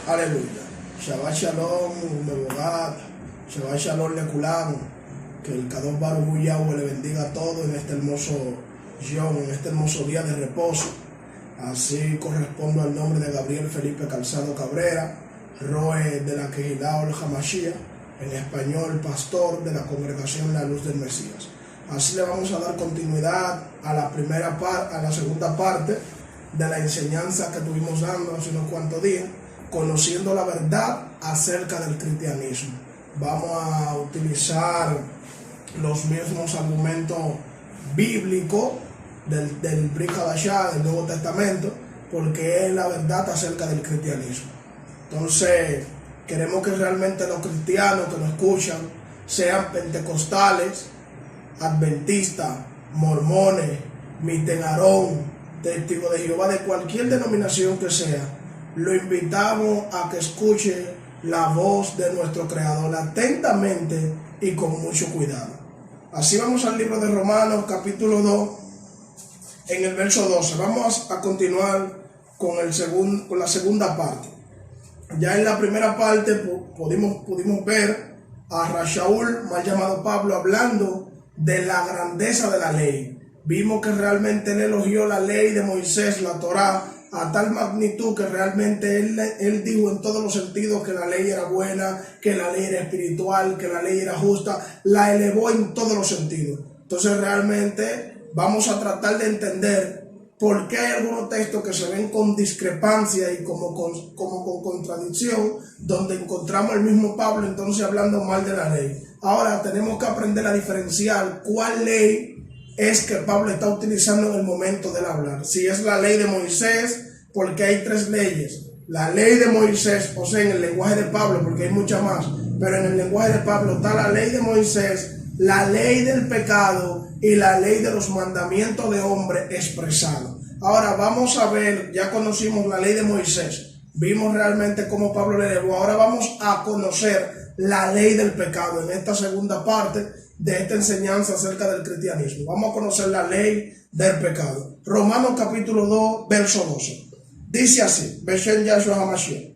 Aleluya. Shabbat Shalom, Mebogat, Shabbat Shalom Lekulam. Que el Kadosh Baruj Hu Yahweh le bendiga a todos en este hermoso Yom, en este hermoso día de reposo. Así correspondo al nombre de Gabriel Felipe Calzado Cabrera, Roe de la Kehilá Ol Hamashiach, en español, pastor de la congregación La Luz del Mesías. Así le vamos a dar continuidad a la segunda parte de la enseñanza que estuvimos dando hace unos cuantos días, conociendo la verdad acerca del cristianismo. Vamos a utilizar los mismos argumentos bíblicos del Brit Hadashah, del Nuevo Testamento, porque es la verdad acerca del cristianismo. Entonces, queremos que realmente los cristianos que nos escuchan sean pentecostales, adventistas, mormones, mitenarón, testigos de Jehová, de cualquier denominación que sea. Lo invitamos a que escuche la voz de nuestro Creador atentamente y con mucho cuidado. Así vamos al libro de Romanos, capítulo 2, en el verso 12. Vamos a continuar con la segunda parte. Ya en la primera parte pudimos ver a Rashaul, mal llamado Pablo, hablando de la grandeza de la ley. Vimos que realmente él elogió la ley de Moisés, la Torá, a tal magnitud que realmente él dijo en todos los sentidos que la ley era buena, que la ley era espiritual, que la ley era justa, la elevó en todos los sentidos. Entonces realmente vamos a tratar de entender por qué hay algunos textos que se ven con discrepancia y como con contradicción, donde encontramos el mismo Pablo entonces hablando mal de la ley. Ahora tenemos que aprender a diferenciar cuál ley es que Pablo está utilizando en el momento del hablar. Si es la ley de Moisés, porque hay tres leyes. La ley de Moisés, o sea, en el lenguaje de Pablo, porque hay muchas más, pero en el lenguaje de Pablo está la ley de Moisés, la ley del pecado y la ley de los mandamientos de hombre expresado. Ahora vamos a ver, ya conocimos la ley de Moisés, vimos realmente cómo Pablo le elevó. Ahora vamos a conocer la ley del pecado en esta segunda parte de esta enseñanza acerca del cristianismo. Vamos a conocer la ley del pecado. Romanos capítulo 2, verso 12. Dice así, Beshem Yahshua HaMashiach: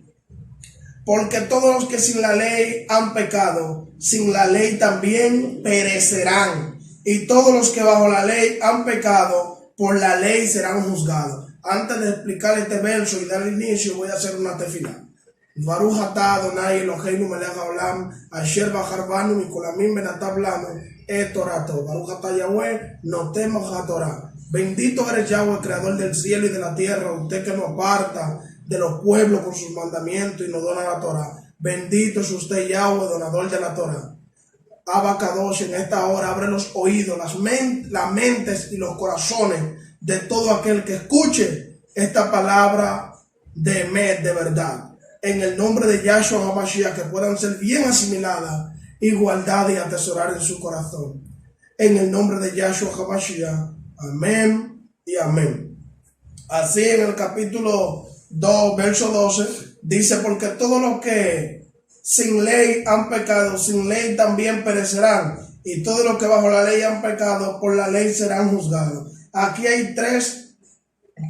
porque todos los que sin la ley han pecado, sin la ley también perecerán. Y todos los que bajo la ley han pecado, por la ley serán juzgados. Antes de explicar este verso y dar inicio, voy a hacer una tefilá. Baruch atah Adonai Eloheinu melech haolam, asher bachar banu mikolamim benatav lanu et torato. Baruch atah Yahweh noten haTorah. Bendito eres Yahweh, creador del cielo y de la tierra, usted que nos aparta de los pueblos con sus mandamientos y nos dona la Torah. Bendito es usted, Yahweh, donador de la Torah. Abba Kadosh, en esta hora abre los oídos, las mentes y los corazones de todo aquel que escuche esta palabra de Emet, de verdad. En el nombre de Yahshua HaMashiach, que puedan ser bien asimiladas y guardadas y atesorar en su corazón. En el nombre de Yahshua HaMashiach. Amén y amén. Así en el capítulo 2, verso 12, dice: porque todos los que sin ley han pecado, sin ley también perecerán. Y todos los que bajo la ley han pecado, por la ley serán juzgados. Aquí hay tres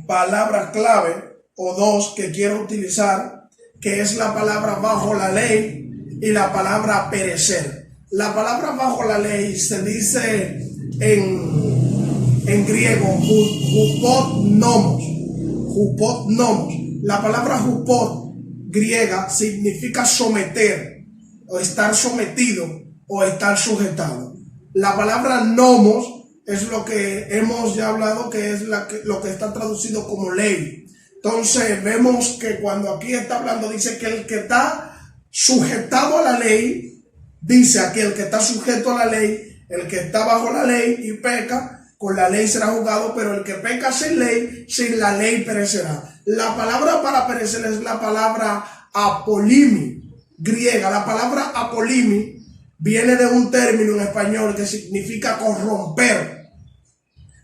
palabras clave, o dos, que quiero utilizar, que es la palabra bajo la ley y la palabra perecer. La palabra bajo la ley se dice en griego hupot nomos. Hupot nomos. La palabra hupot griega significa someter, o estar sometido, o estar sujetado. La palabra nomos es lo que hemos ya hablado, que es lo que está traducido como ley. Entonces vemos que cuando aquí está hablando, dice que el que está sujetado a la ley, dice aquí el que está sujeto a la ley, el que está bajo la ley y peca, con la ley será juzgado, pero el que peca sin la ley perecerá. La palabra para perecer es la palabra apolimi, griega. La palabra apolimi viene de un término en español que significa corromper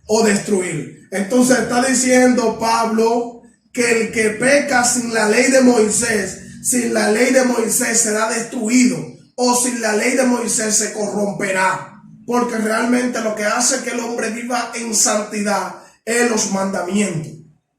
o destruir. Entonces está diciendo Pablo que el que peca sin la ley de Moisés, será destruido, o sin la ley de Moisés se corromperá. Porque realmente lo que hace que el hombre viva en santidad es los mandamientos.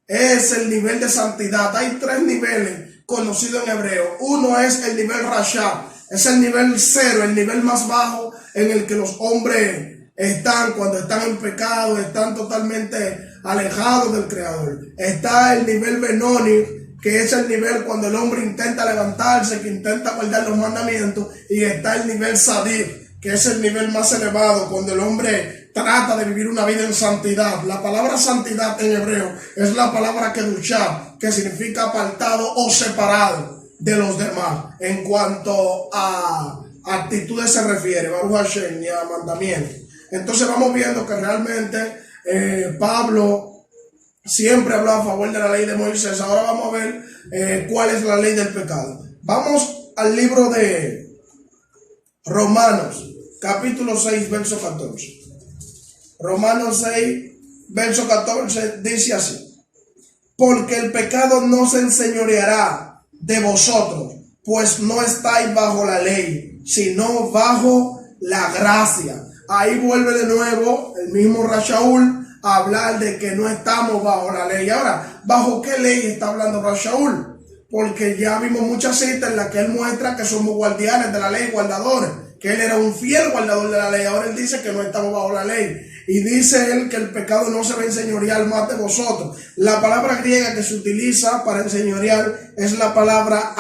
es el nivel de santidad. Hay tres niveles conocidos en hebreo. Uno es el nivel Rasha, es el nivel cero, el nivel más bajo en el que los hombres están cuando están en pecado, están totalmente alejados del Creador. Está el nivel Benoni, que es el nivel cuando el hombre intenta levantarse, que intenta guardar los mandamientos, y está el nivel Sadir, que es el nivel más elevado, cuando el hombre trata de vivir una vida en santidad. La palabra santidad en hebreo es la palabra kedushá, que significa apartado o separado de los demás, en cuanto a actitudes se refiere, Baruch Hashem, y a mandamientos. Entonces vamos viendo que realmente Pablo siempre habló a favor de la ley de Moisés. Ahora vamos a ver cuál es la ley del pecado. Vamos al libro de Romanos, capítulo 6, verso 14. Romanos 6, verso 14 dice así: porque el pecado no se enseñoreará de vosotros, pues no estáis bajo la ley, sino bajo la gracia. Ahí vuelve de nuevo el mismo Rashaul a hablar de que no estamos bajo la ley. Ahora, ¿bajo qué ley está hablando Rashaul? Porque ya vimos muchas citas en las que él muestra que somos guardianes de la ley, guardadores, que él era un fiel guardador de la ley. Ahora él dice que no estamos bajo la ley. Y dice él que el pecado no se va a enseñorear más de vosotros. La palabra griega que se utiliza para enseñorear es la palabra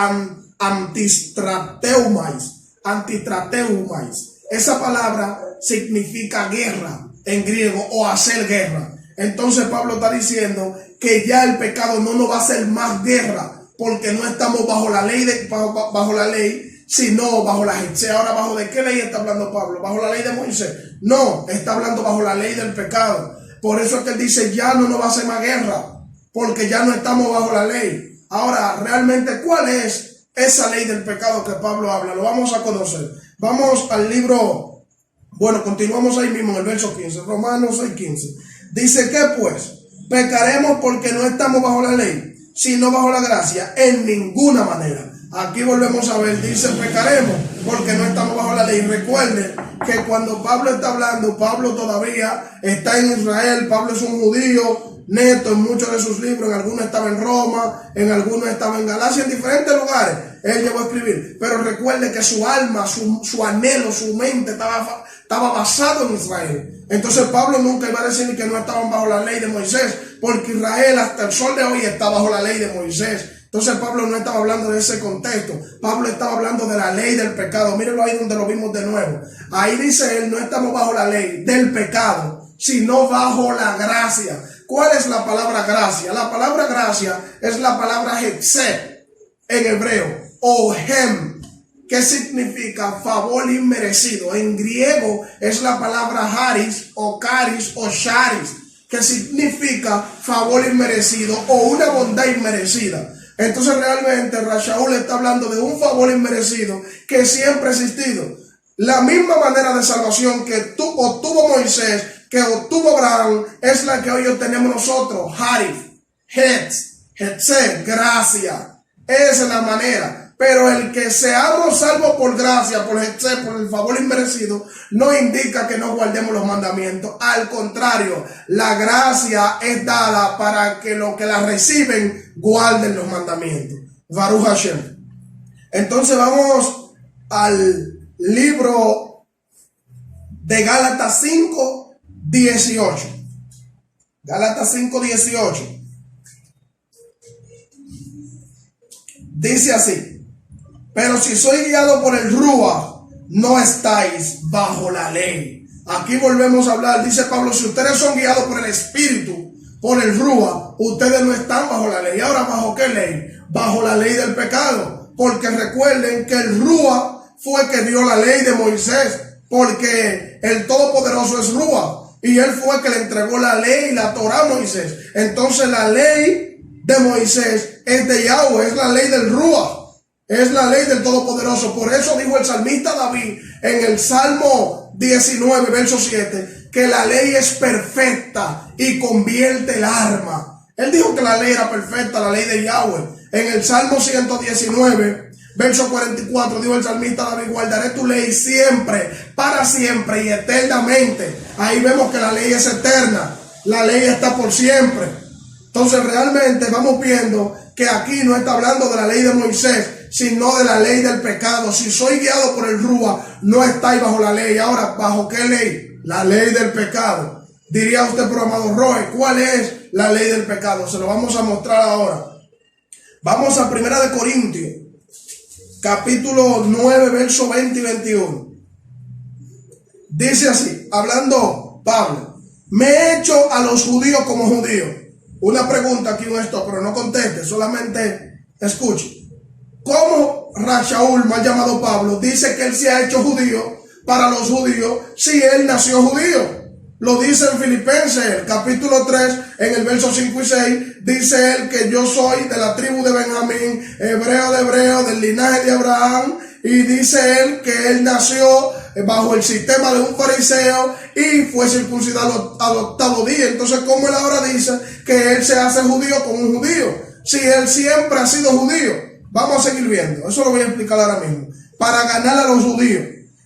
antistrateumais. Antistrateumais. Esa palabra significa guerra en griego, o hacer guerra. Entonces Pablo está diciendo que ya el pecado no nos va a hacer más guerra, porque no estamos bajo la ley, bajo la ley, sino bajo la Hetze. Ahora, ¿bajo de qué ley está hablando Pablo? ¿Bajo la ley de Moisés? No, está hablando bajo la ley del pecado. Por eso es que él dice, ya no nos va a hacer más guerra, porque ya no estamos bajo la ley. Ahora, realmente, ¿cuál es esa ley del pecado que Pablo habla? Lo vamos a conocer. Vamos al libro, bueno, continuamos ahí mismo en el verso 15, Romanos 6:15. Dice que pues, pecaremos porque no estamos bajo la ley, sino bajo la gracia, en ninguna manera. Aquí volvemos a ver, dice pecaremos porque no estamos bajo la ley. Recuerden que cuando Pablo está hablando, Pablo todavía está en Israel. Pablo es un judío neto en muchos de sus libros. En algunos estaba en Roma, en algunos estaba en Galacia, en diferentes lugares él llegó a escribir. Pero recuerde que su alma, su anhelo, su mente estaba basado en Israel. Entonces Pablo nunca iba a decir que no estaban bajo la ley de Moisés, porque Israel hasta el sol de hoy está bajo la ley de Moisés. Entonces Pablo no estaba hablando de ese contexto. Pablo estaba hablando de la ley del pecado. Mírenlo ahí donde lo vimos de nuevo. Ahí dice él, no estamos bajo la ley del pecado, sino bajo la gracia. ¿Cuál es la palabra gracia? La palabra gracia es la palabra Hetze en hebreo, o hem, que significa favor inmerecido. En griego es la palabra haris o caris o charis, que significa favor inmerecido o una bondad inmerecida. Entonces realmente Rashaul está hablando de un favor inmerecido que siempre ha existido. La misma manera de salvación que obtuvo Moisés, que obtuvo Abraham, es la que hoy obtenemos nosotros. Harif, Hetze, gracia. Esa es la manera. Pero el que seamos salvos por gracia, por Hetze, por el favor inmerecido, no indica que no guardemos los mandamientos. Al contrario, la gracia es dada para que los que la reciben guarden los mandamientos. Baruch Hashem. Entonces vamos al libro de Gálatas 5:18. Gálatas 5:18. Dice así: pero si sois guiado por el Ruach, no estáis bajo la ley. Aquí volvemos a hablar, dice Pablo, si ustedes son guiados por el Espíritu, por el Ruach, ustedes no están bajo la ley. Ahora, ¿bajo qué ley? Bajo la ley del pecado. Porque recuerden que el Ruach fue que dio la ley de Moisés, porque el Todopoderoso es Ruach, y él fue que le entregó la ley y la Torá a Moisés. Entonces la ley de Moisés es de Yahweh, es la ley del Ruach. Es la ley del Todopoderoso. Por eso dijo el salmista David en el Salmo 19, verso 7, que la ley es perfecta y convierte el alma. Él dijo que la ley era perfecta, la ley de Yahweh. En el Salmo 119, verso 44, dijo el salmista David: guardaré tu ley siempre, para siempre y eternamente. Ahí vemos que la ley es eterna. La ley está por siempre. Entonces realmente vamos viendo que aquí no está hablando de la ley de Moisés, sino de la ley del pecado. Si soy guiado por el Rúa, no estáis bajo la ley. Ahora, ¿bajo qué ley? La ley del pecado. Diría usted, pero amado Roy, ¿cuál es la ley del pecado? Se lo vamos a mostrar ahora. Vamos a 1 Corintios, capítulo 9, verso 20 y 21. Dice así, hablando Pablo: me he hecho a los judíos como judío. Una pregunta aquí, un esto, pero no conteste, solamente escuche. ¿Cómo Rashaul, mal llamado Pablo, dice que él se ha hecho judío para los judíos si él nació judío? Lo dice en Filipenses, capítulo 3, en el verso 5 y 6, dice él que yo soy de la tribu de Benjamín, hebreo de hebreo, del linaje de Abraham, y dice él que él nació bajo el sistema de un fariseo y fue circuncidado al 8º día. Entonces, ¿cómo él ahora dice que él se hace judío como un judío? Si él siempre ha sido judío. Vamos a seguir viendo, eso lo voy a explicar ahora mismo. Para ganar a los judíos,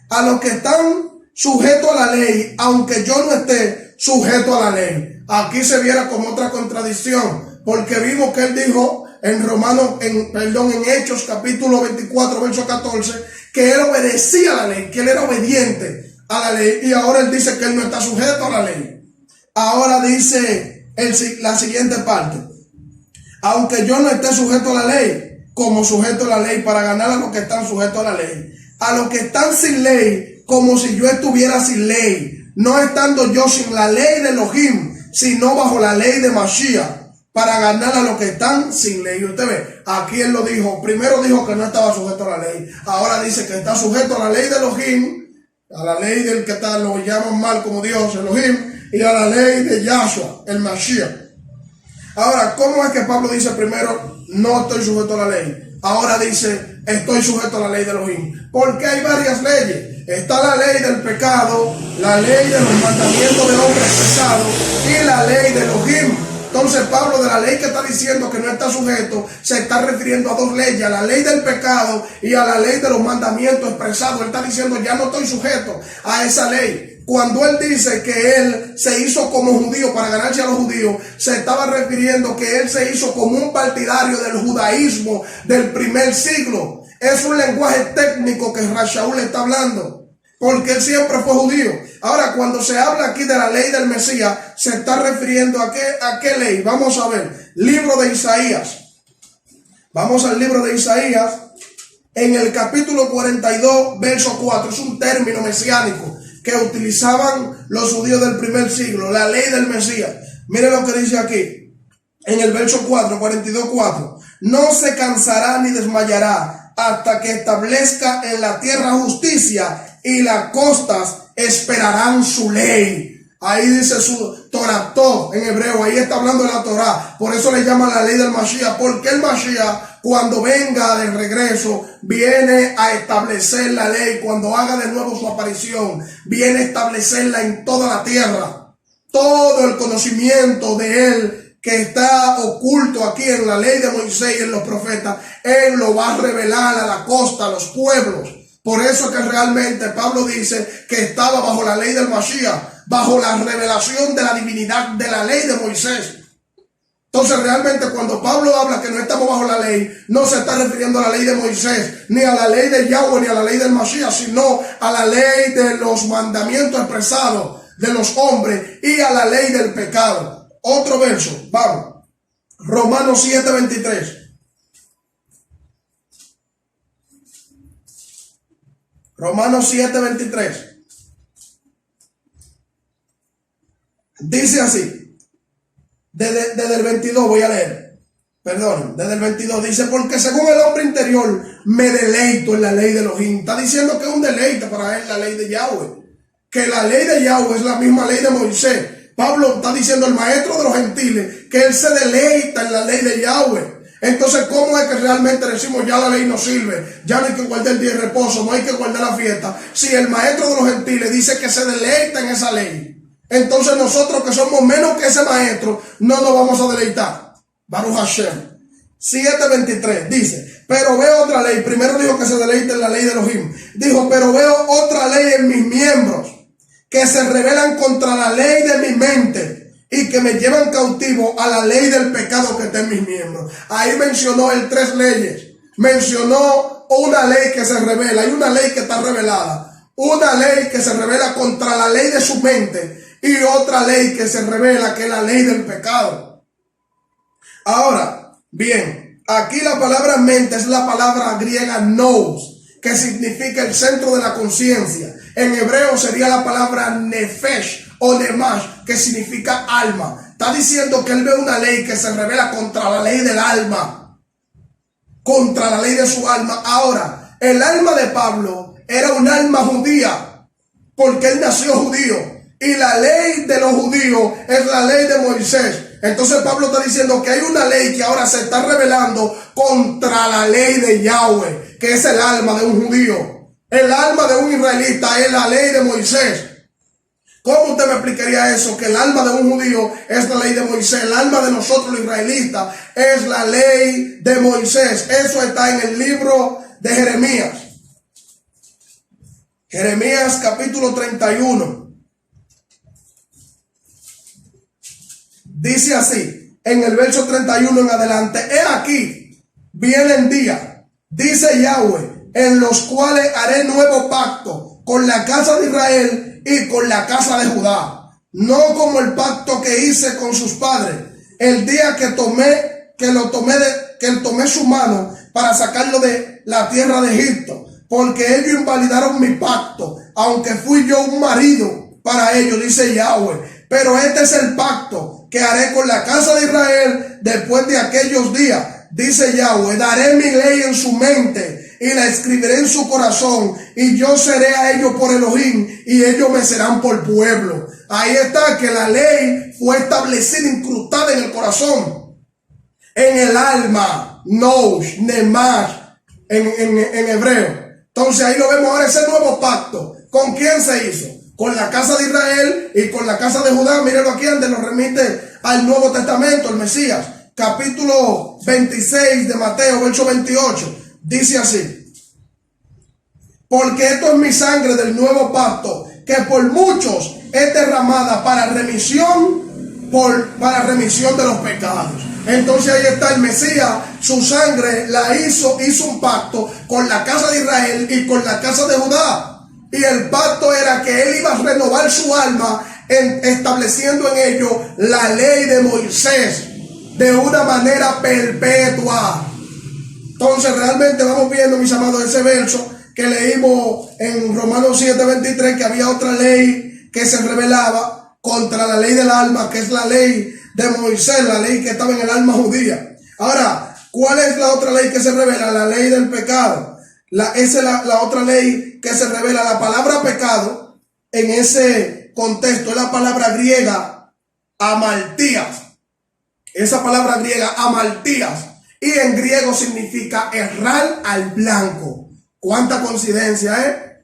a los que están sujetos a la ley, aunque yo no esté sujeto a la ley. Aquí se viera como otra contradicción, porque vimos que él dijo en en Hechos capítulo 24, verso 14, que él obedecía a la ley, que él era obediente a la ley, y ahora él dice que él no está sujeto a la ley. Ahora dice la siguiente parte: aunque yo no esté sujeto a la ley, como sujeto a la ley, para ganar a los que están sujetos a la ley, a los que están sin ley, como si yo estuviera sin ley, no estando yo sin la ley de Elohim, sino bajo la ley de Mashiach, para ganar a los que están sin ley. Y usted ve, aquí él lo dijo, primero dijo que no estaba sujeto a la ley, ahora dice que está sujeto a la ley de Elohim, a la ley del que está, lo llaman mal como Dios, Elohim, y a la ley de Yahshua, el Mashiach. Ahora, ¿cómo es que Pablo dice primero no estoy sujeto a la ley? Ahora dice estoy sujeto a la ley de Elohim. Porque hay varias leyes. Está la ley del pecado, la ley de los mandamientos de hombres pesados y la ley de Elohim. Entonces Pablo, de la ley que está diciendo que no está sujeto, se está refiriendo a dos leyes: a la ley del pecado y a la ley de los mandamientos expresados. Él está diciendo ya no estoy sujeto a esa ley. Cuando él dice que él se hizo como judío para ganarse a los judíos, se estaba refiriendo que él se hizo como un partidario del judaísmo del primer siglo. Es un lenguaje técnico que Rashaul está hablando, porque él siempre fue judío. Ahora, cuando se habla aquí de la ley del Mesías, se está refiriendo a qué ley. Vamos a ver, libro de Isaías. Vamos al libro de Isaías, en el capítulo 42, verso 4. Es un término mesiánico que utilizaban los judíos del primer siglo, la ley del Mesías. Mire lo que dice aquí, en el verso 4, 42, 4. No se cansará ni desmayará hasta que establezca en la tierra justicia, y las costas esperarán su ley. Ahí dice su Torató en hebreo, ahí está hablando de la Torah. Por eso le llaman la ley del Mashiach, porque el Mashiach, cuando venga de regreso, viene a establecer la ley. Cuando haga de nuevo su aparición, viene a establecerla en toda la tierra. Todo el conocimiento de él que está oculto aquí en la ley de Moisés y en los profetas, él lo va a revelar a la costa, a los pueblos. Por eso es que realmente Pablo dice que estaba bajo la ley del Mashiach, bajo la revelación de la divinidad de la ley de Moisés. Entonces realmente cuando Pablo habla que no estamos bajo la ley, no se está refiriendo a la ley de Moisés, ni a la ley de Yahweh, ni a la ley del Mashiach, sino a la ley de los mandamientos expresados de los hombres y a la ley del pecado. Otro verso, vamos, Romanos 7:23. Romanos 7:23. Dice así, desde el 22 voy a leer, perdón, desde el 22 dice, porque según el hombre interior me deleito en la ley de Elohim. Está diciendo que es un deleite para él la ley de Yahweh, que la ley de Yahweh es la misma ley de Moisés. Pablo está diciendo, el maestro de los gentiles, que él se deleita en la ley de Yahweh. Entonces, ¿cómo es que realmente decimos ya la ley no sirve? Ya no hay que guardar el día de reposo, no hay que guardar la fiesta. Si el maestro de los gentiles dice que se deleita en esa ley, entonces nosotros que somos menos que ese maestro, no nos vamos a deleitar. Baruch Hashem. 7:23 dice, pero veo otra ley. Primero dijo que se deleita en la ley de Elohim. Dijo, pero veo otra ley en mis miembros, que se rebelan contra la ley de mi mente y que me llevan cautivo a la ley del pecado que está en mis miembros. Ahí mencionó él 3 leyes. Mencionó una ley que se revela, hay una ley que está revelada, una ley que se revela contra la ley de su mente y otra ley que se revela que es la ley del pecado. Ahora, bien, aquí la palabra mente es la palabra griega nous, que significa el centro de la conciencia. En hebreo sería la palabra nefesh o nemash, que significa alma. Está diciendo que él ve una ley que se revela contra la ley del alma, contra la ley de su alma. Ahora, el alma de Pablo era un alma judía, porque él nació judío, y la ley de los judíos es la ley de Moisés. Entonces Pablo está diciendo que hay una ley que ahora se está revelando contra la ley de Yahweh, que es el alma de un judío. El alma de un israelita es la ley de Moisés. ¿Cómo usted me explicaría eso? Que el alma de un judío es la ley de Moisés. El alma de nosotros los israelitas es la ley de Moisés. Eso está en el libro de Jeremías. Jeremías capítulo 31. Dice así, en el verso 31 en adelante: he aquí, vienen días, dice Yahweh, en los cuales haré nuevo pacto con la casa de Israel y con la casa de Judá, no como el pacto que hice con sus padres el día que tomé su mano para sacarlo de la tierra de Egipto, porque ellos invalidaron mi pacto, aunque fui yo un marido para ellos, dice Yahweh. Pero este es el pacto que haré con la casa de Israel después de aquellos días, dice Yahweh. Daré mi ley en su mente y la escribiré en su corazón, y yo seré a ellos por Elohim, y ellos me serán por pueblo. Ahí está, que la ley fue establecida, incrustada en el corazón, en el alma, nous, nemash, en hebreo. Entonces ahí lo vemos ahora, ese nuevo pacto. ¿Con quién se hizo? Con la casa de Israel y con la casa de Judá. Mírenlo aquí, donde nos remite al Nuevo Testamento, el Mesías. Capítulo 26 de Mateo, verso 28. Dice así: porque esto es mi sangre del nuevo pacto, que por muchos es derramada para remisión de los pecados. Entonces ahí está el Mesías, su sangre la hizo un pacto con la casa de Israel y con la casa de Judá. Y el pacto era que él iba a renovar su alma, estableciendo en ello la ley de Moisés de una manera perpetua. Entonces realmente vamos viendo, mis amados, ese verso que leímos en Romanos 7:23, que había otra ley que se revelaba contra la ley del alma, que es la ley de Moisés, la ley que estaba en el alma judía. Ahora, ¿cuál es la otra ley que se revela? La ley del pecado. Esa es la otra ley que se revela. La palabra pecado en ese contexto es la palabra griega amaltías. Esa palabra griega amaltías, y en griego significa errar al blanco. ¿Cuánta coincidencia,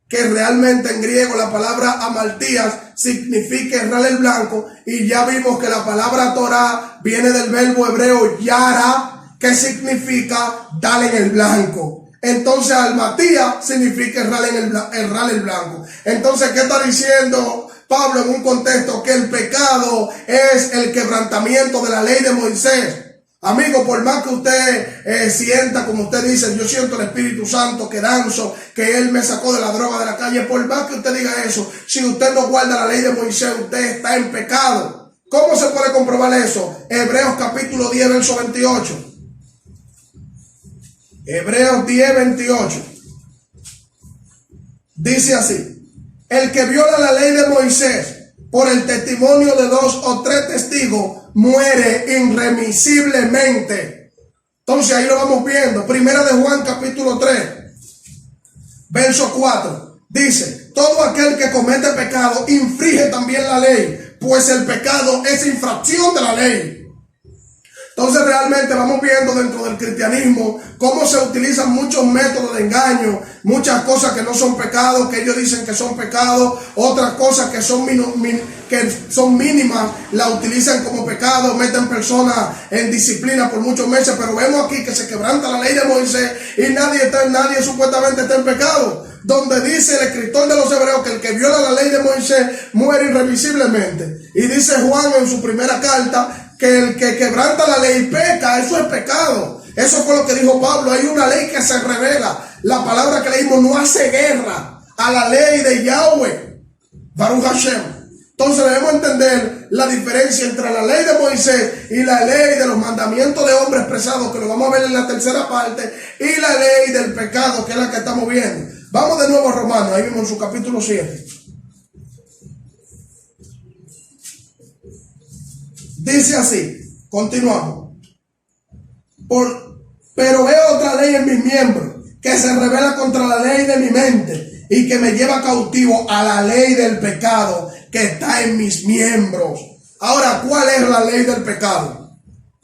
que realmente en griego la palabra amaltías significa errar el blanco? Y ya vimos que la palabra Torah viene del verbo hebreo yara, que significa dar en el blanco. Entonces almatía significa errar el blanco. Entonces, ¿qué está diciendo Pablo en un contexto? Que el pecado es el quebrantamiento de la ley de Moisés. Amigo, por más que usted sienta, como usted dice, yo siento el Espíritu Santo, que danzo, que Él me sacó de la droga de la calle, por más que usted diga eso, si usted no guarda la ley de Moisés, usted está en pecado. ¿Cómo se puede comprobar eso? Hebreos capítulo 10, verso 28. Hebreos 10, 28. Dice así: el que viola la ley de Moisés por el testimonio de 2 o 3 testigos muere irremisiblemente. Entonces ahí lo vamos viendo. Primera de Juan capítulo 3, verso 4. Dice: todo aquel que comete pecado infringe también la ley, pues el pecado es infracción de la ley. Entonces realmente vamos viendo dentro del cristianismo cómo se utilizan muchos métodos de engaño, muchas cosas que no son pecados, que ellos dicen que son pecados, otras cosas que son mínimas, la utilizan como pecado, meten personas en disciplina por muchos meses, pero vemos aquí que se quebranta la ley de Moisés y nadie supuestamente está en pecado. Donde dice el escritor de los Hebreos que el que viola la ley de Moisés muere irremisiblemente. Y dice Juan en su primera carta que el que quebranta la ley peca, eso es pecado. Eso fue lo que dijo Pablo. Hay una ley que se revela. La palabra que leímos no hace guerra a la ley de Yahweh. Baruch Hashem. Entonces debemos entender la diferencia entre la ley de Moisés y la ley de los mandamientos de hombre expresados, que lo vamos a ver en la tercera parte, y la ley del pecado, que es la que estamos viendo. Vamos de nuevo a Romanos, ahí mismo en su capítulo 7. Dice así, continuamos. Pero veo otra ley en mis miembros, que se revela contra la ley de mi mente y que me lleva cautivo a la ley del pecado que está en mis miembros. Ahora, ¿cuál es la ley del pecado?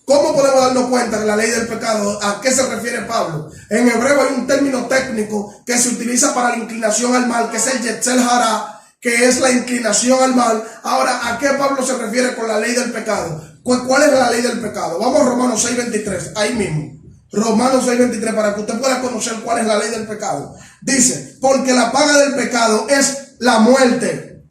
¿Cómo podemos darnos cuenta de la ley del pecado? ¿A qué se refiere Pablo? En hebreo hay un término técnico que se utiliza para la inclinación al mal, que es el Yetzer Hara, que es la inclinación al mal. Ahora, ¿a qué Pablo se refiere con la ley del pecado? ¿Cuál es la ley del pecado? Vamos a Romanos 6:23, ahí mismo. Romanos 6:23, para que usted pueda conocer cuál es la ley del pecado. Dice, porque la paga del pecado es la muerte,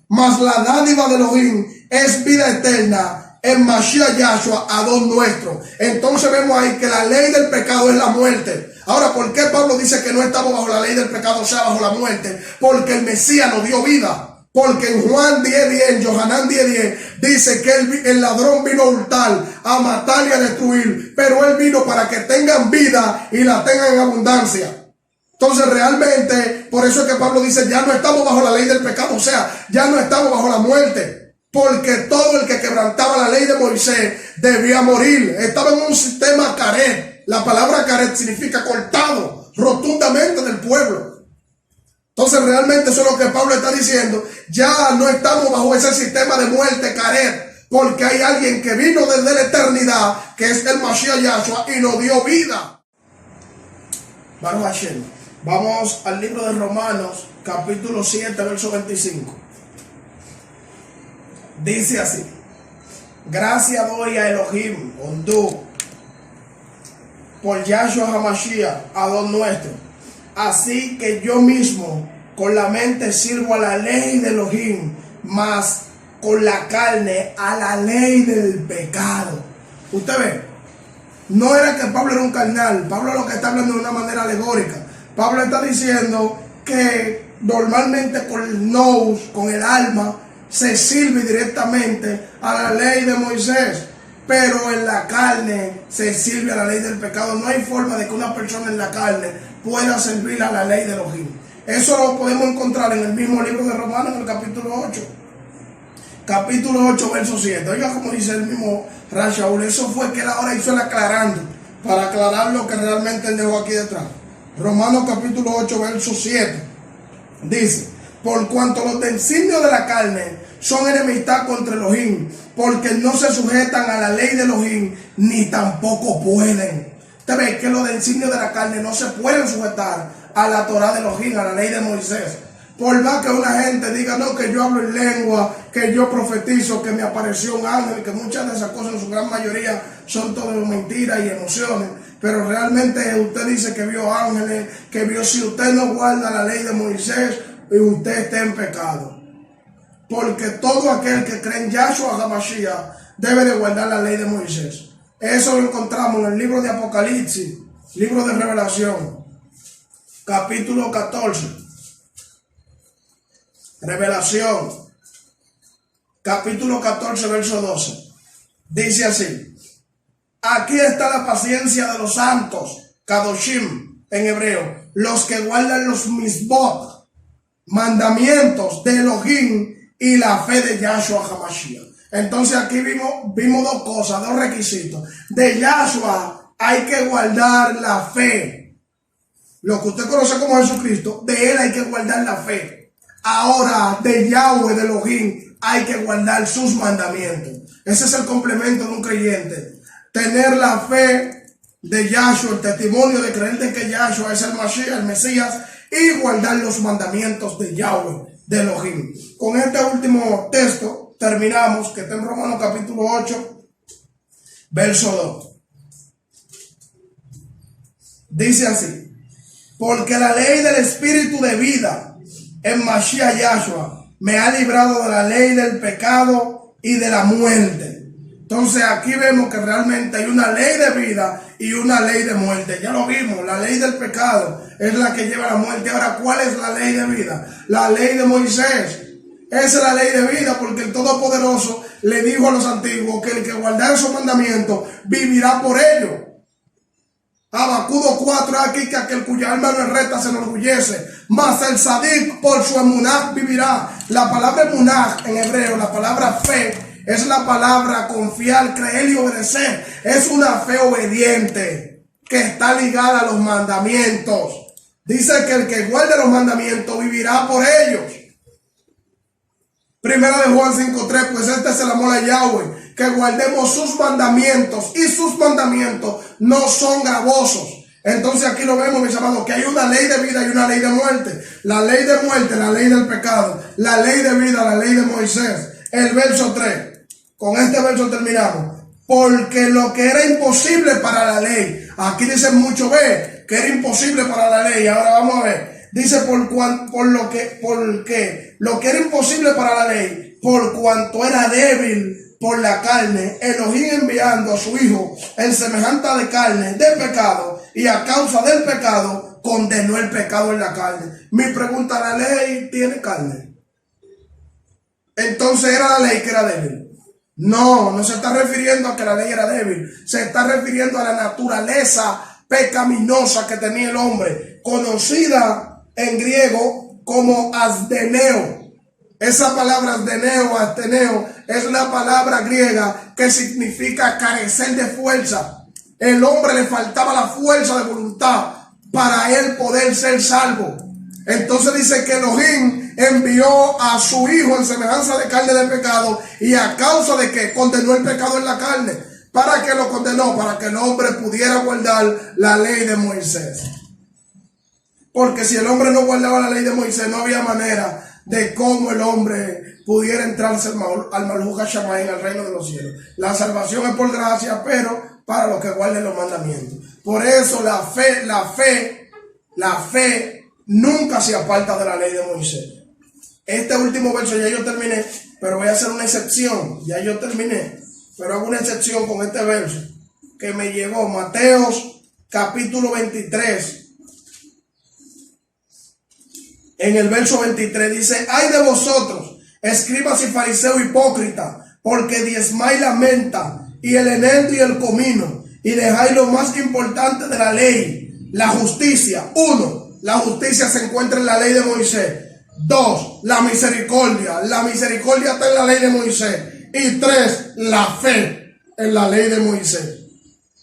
mas la dádiva de Elohim es vida eterna en Mashiach Yahshua, Adón nuestro. Entonces vemos ahí que la ley del pecado es la muerte. Ahora, ¿por qué Pablo dice que no estamos bajo la ley del pecado, o sea, bajo la muerte? Porque el Mesías nos dio vida. Porque en Juan 10:10, en Johanán 10:10, dice que el ladrón vino a hurtar, a matar y a destruir. Pero él vino para que tengan vida y la tengan en abundancia. Entonces realmente, por eso es que Pablo dice, ya no estamos bajo la ley del pecado, o sea, ya no estamos bajo la muerte. Porque todo el que quebrantaba la ley de Moisés debía morir. Estaba en un sistema caret. La palabra caret significa cortado rotundamente del pueblo. Entonces realmente eso es lo que Pablo está diciendo. Ya no estamos bajo ese sistema de muerte caret, porque hay alguien que vino desde la eternidad, que es el Mashiach Yahshua, y nos dio vida. Baruch Hashem. Vamos al libro de Romanos, capítulo 7, verso 25. Dice así: gracias doy a Elohim, Ondú, por Yahshua HaMashiach, Adón nuestro. Así que yo mismo con la mente sirvo a la ley de Elohim, mas con la carne a la ley del pecado. Usted ve, no era que Pablo era un carnal. Pablo lo que está hablando de una manera alegórica. Pablo está diciendo que normalmente con el nous, con el alma, se sirve directamente a la ley de Moisés, pero en la carne se sirve a la ley del pecado. No hay forma de que una persona en la carne pueda servir a la ley de Elohim. Eso lo podemos encontrar en el mismo libro de Romanos, en el capítulo 8. Capítulo 8, verso 7. Oiga como dice el mismo Rashaul. Eso fue que él ahora hizo el aclarando, para aclarar lo que realmente él dejó aquí detrás. Romanos capítulo 8, verso 7. Dice, por cuanto los designios de la carne son enemistad contra Elohim, porque no se sujetan a la ley de Elohim, ni tampoco pueden. Usted ve que los designios de la carne no se pueden sujetar a la Torah de Elohim, a la ley de Moisés. Por más que una gente diga, no, que yo hablo en lengua, que yo profetizo, que me apareció un ángel, que muchas de esas cosas en su gran mayoría son todo mentiras y emociones. Pero realmente usted dice que vio ángeles, que vio, si usted no guarda la ley de Moisés, y usted está en pecado. Porque todo aquel que cree en Yahshua HaMashiach debe de guardar la ley de Moisés. Eso lo encontramos en el libro de Apocalipsis, libro de Revelación, capítulo 14. Revelación, capítulo 14, verso 12. Dice así: aquí está la paciencia de los santos, Kadoshim en hebreo, los que guardan los misbot, mandamientos de Elohim y la fe de Yahshua HaMashiach. Entonces aquí vimos dos cosas, dos requisitos. De Yahshua hay que guardar la fe. Lo que usted conoce como Jesucristo, de él hay que guardar la fe. Ahora, de Yahweh, de Elohim, hay que guardar sus mandamientos. Ese es el complemento de un creyente. Tener la fe de Yahshua, el testimonio de creer de que Yahshua es el Mashiach, el Mesías, y guardar los mandamientos de Yahweh, de Elohim. Con este último texto terminamos, que está en Romanos capítulo 8, verso 2. Dice así: porque la ley del espíritu de vida en Mashiach Yahshua me ha librado de la ley del pecado y de la muerte. Entonces aquí vemos que realmente hay una ley de vida y una ley de muerte. Ya lo vimos, la ley del pecado es la que lleva a la muerte. Ahora, ¿cuál es la ley de vida? La ley de Moisés. Esa es la ley de vida, porque el Todopoderoso le dijo a los antiguos que el que guardara esos mandamientos vivirá por ellos. Habacuc 4, aquí que aquel cuya alma no es recta se enorgullece, mas el sadik por su emunah vivirá. La palabra emunah en hebreo, la palabra fe, es la palabra confiar, creer y obedecer. Es una fe obediente que está ligada a los mandamientos. Dice que el que guarde los mandamientos vivirá por ellos. Primera de Juan 5:3, pues este es el amor a Yahweh, que guardemos sus mandamientos, y sus mandamientos no son gravosos. Entonces aquí lo vemos, mis amados, que hay una ley de vida y una ley de muerte. La ley de muerte, la ley del pecado. La ley de vida, la ley de Moisés. El verso 3. Con este verso terminamos. Porque lo que era imposible para la ley. Aquí dicen mucho, ve, que era imposible para la ley. Ahora vamos a ver. Dice porque lo que era imposible para la ley, por cuanto era débil por la carne, Elohim enviando a su Hijo en semejante de carne, de pecado, y a causa del pecado, condenó el pecado en la carne. Mi pregunta, ¿la ley tiene carne? Entonces era la ley que era débil. No, no se está refiriendo a que la ley era débil. Se está refiriendo a la naturaleza pecaminosa que tenía el hombre, conocida en griego como asdeneo. Esa palabra asdeneo, es la palabra griega que significa carecer de fuerza. El hombre le faltaba la fuerza de voluntad para él poder ser salvo. Entonces dice que Elohim envió a su Hijo en semejanza de carne de pecado, y a causa de que condenó el pecado en la carne. ¿Para qué lo condenó? Para que el hombre pudiera guardar la ley de Moisés. Porque si el hombre no guardaba la ley de Moisés, no había manera de cómo el hombre pudiera entrarse al Malhut HaShamayim, al reino de los cielos. La salvación es por gracia, pero para los que guarden los mandamientos. Por eso la fe nunca se aparta de la ley de Moisés. Este último verso ya yo terminé, pero voy a hacer una excepción. Ya yo terminé, pero hago una excepción con este verso que me llegó. Mateos capítulo 23. En el verso 23 dice: ay de vosotros, escribas y fariseos hipócritas, porque diezmáis la menta y el eneldo y el comino, y dejáis lo más importante de la ley, la justicia. 1. La justicia se encuentra en la ley de Moisés. 2. La misericordia. La misericordia está en la ley de Moisés. Y 3. La fe en la ley de Moisés.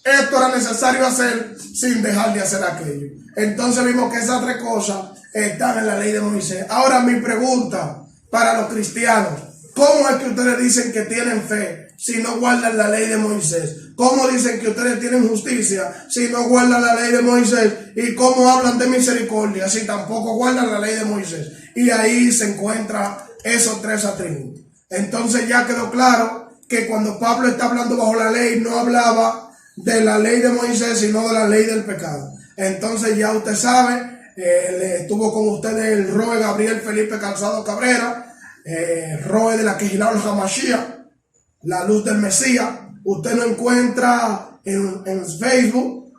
Esto era necesario hacer sin dejar de hacer aquello. Entonces vimos que esas 3 cosas están en la ley de Moisés. Ahora mi pregunta para los cristianos: ¿cómo es que ustedes dicen que tienen fe si no guardan la ley de Moisés? ¿Cómo dicen que ustedes tienen justicia si no guardan la ley de Moisés? ¿Y cómo hablan de misericordia si tampoco guardan la ley de Moisés? Y ahí se encuentran esos 3 atributos. Entonces ya quedó claro que cuando Pablo está hablando bajo la ley, no hablaba de la ley de Moisés, sino de la ley del pecado. Entonces ya usted sabe, estuvo con ustedes el Roe Gabriel Felipe Calzado Cabrera, Roe de la Quejilá al Hamashiach, la luz del Mesías. Usted lo encuentra en Facebook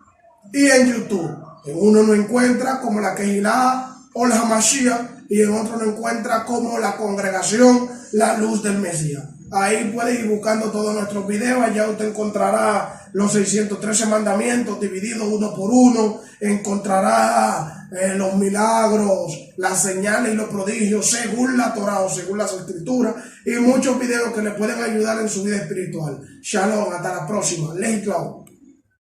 y en YouTube. En uno lo encuentra como la Quejilá o la Hamashiach, y en otro lo encuentra como la congregación La Luz del Mesías. Ahí puede ir buscando todos nuestros videos. Allá usted encontrará los 613 mandamientos divididos uno por uno. Encontrará los milagros, las señales y los prodigios según la Torah o según las escrituras, y muchos videos que le pueden ayudar en su vida espiritual. Shalom, hasta la próxima. Lehi Tlau.